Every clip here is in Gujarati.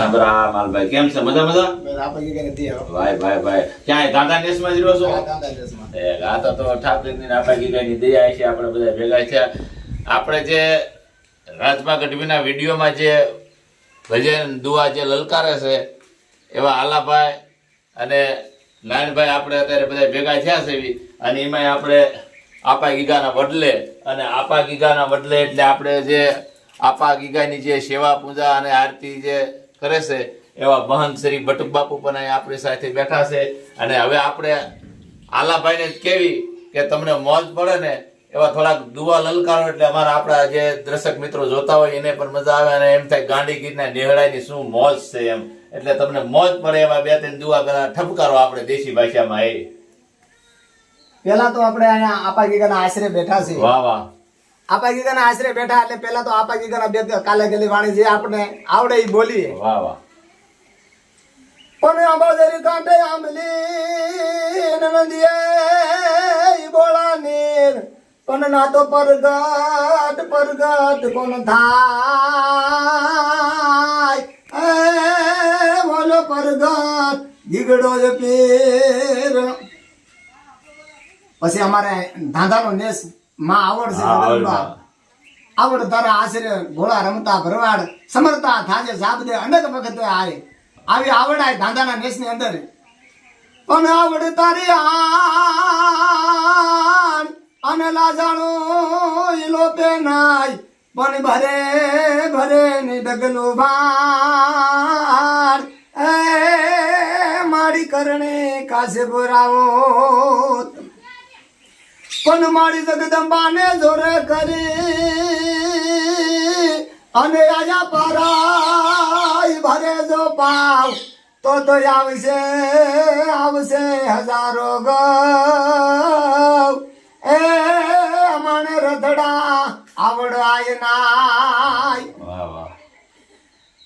રામ રામ માલભાઈ, કેમ છે? મજા મજા? ભાઈ ભાઈ ભાઈ, ક્યાંય દાદા દેશમાં જ રહો છો? આ તો ઠાકરની આપા ગીગાની દયા છે, આપણે બધા ભેગા થયા. આપણે જે રાજભા ગઢવીના વિડીયોમાં જે ભજન દુઆ જે લલકારે છે એવા આલાભાઈ અને નાનભાઈ આપણે અત્યારે બધા ભેગા થયા છે, અને એમાં આપણે આપા ગીગાના વડલે અને આપા ગીગાના વડલે એટલે આપણે જે આપા ગીગાની જે સેવા પૂજા અને આરતી જે કરે છે એવા મહંત શ્રી બટુક બાપુ પણ અહીં આપણી સાથે બેઠા છે. અને હવે આપણે આલાભાઈને જ કેવી કે તમને મોજ પડે ને એવા થોડાક દુઆ લલકારો એટલે અમારા આપણા જે દર્શક મિત્રો જોતા હોય એને પણ મજા આવે અને એમ થાય ગાંડી ગીરના નેહળાની શું મોજ છે એમ, એટલે તમને મોજ પડે એવા બે ત્રણ દુઆ કરા ઠપકારો આપણે દેશી ભાષામાં. એ પેલા તો આપણે અહીંયા આપા ગીગાના આશરે બેઠા છીએ. વાહ વાહ. આપા ગીગાના આશરે બેઠા એટલે પેલા તો આપા ગીગાના બે કાલે ગેલી વાણી જે આપણે આવડે એ બોલીએ. વાહ વાહ. પણ આંબાજરી કાંઠે આંબલી નંદીએ બોળા નીર પણ ના તો પરગટ પરગટ કોણ થાય એ બોલો પરગટ ગીગડો જ પીર. પછી અમારે ધાંધાનો નેસ માં આવડ છે, આવડ તારા આશરે ઘોડા રમતા ભરવાડ સમરતા થાજે સાબદે અનેક વખતે આય આવી આવડાય ધાંધાના નેસ ની અંદર. પણ આવડ તારી આણ અને લાજાણો ઈલો પે નાય પણ ભરે ભરે ની ડગલું ભાર એ મારી કરણે કાશે બોરાવો પણ મારી જગદંબાને જોરે કરી અને આજા પરાય ભરે જો પાવ તો આવશે આવશે હજારો ગૌ એ મને રથડા આવડાય નાય.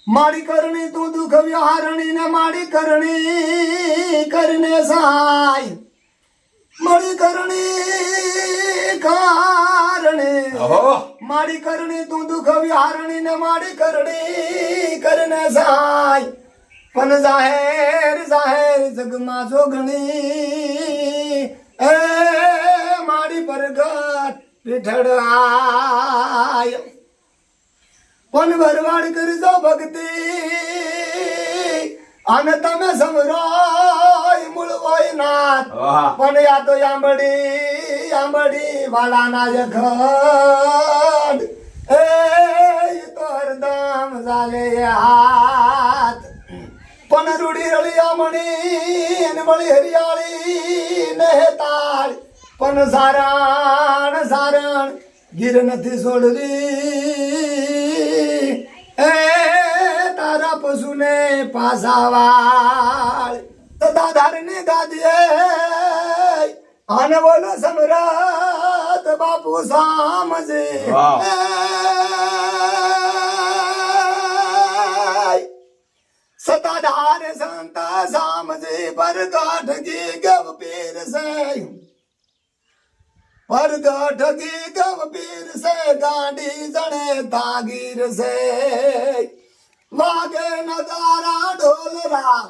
મારી કરણી તું દુઃખ વ્યવહારણી ને મારી કરણી કરીને સાય મારી કરણી કારણે મારી કરણી તું દુઃખ વિહારણી ને મારી કરણી કરને સાય પણ જાહેર જાહેર જગમાં જોગણી એ મારી પરગટ પીઠડાય પણ ભરવાડ કરજો ભક્તિ અને તમે સમરોય મૂળવોય નાથ પણ યા તો આંબડી આંબડી વાલાના જખડ એ તો હરદમ ચાલે હાથ પણ રૂડી રળિયા મણી ને વળી હરિયાળી ને તાળ પણ સારણ સારણ ગીર નથી છોડવી એ તારા પશુને પાસાવાળ દાદાર ને ગાદીએ અને બોલો સમ્રાટ બાપુ સામજે સતાધાર સંત સામજે પરગટ કી ગવ પીર સે પરગટ કી ગવ પીર સે ગાંડી જણે તાગીર સે વાગે નગારા ઢોલરા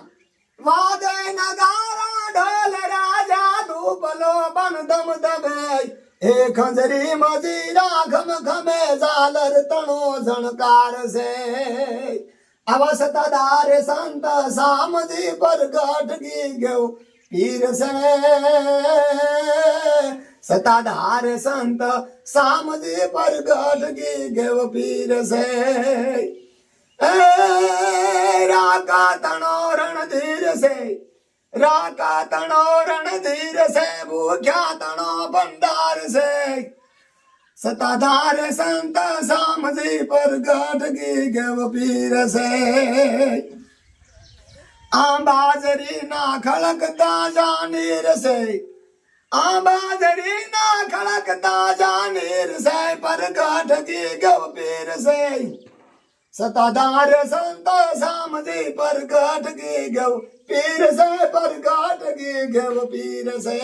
વાગે નગારા ઢોલ રાજા ધૂપલો બન દમ દબે એ ખંજરી મજીરા ઘમ ઘમે ઝાલર તણો ઝણકાર છે આવા સતાદાર સંત સામજી પરગટ ગી ગયો પીર છે સતાદાર સંત સામજી પરગટ ગી ગયો પીર છે રાકા તણો રણધીર છે રાકા તણો રણધીર છે ભૂખ્યા તણો ભંડાર છે સતાધાર સંત સામજી પરગટ ગી ગવ પીર છે આંબાજરી ના ખળકતા જાનીર છે આંબાજરી ના ખળકતા જાનીર છે પરગટ ગી ગવ પીર છે સતાધાર સંત સામજી પરગટ ગી ગવ પીર છે પરગટ ગી ગવ પીર છે.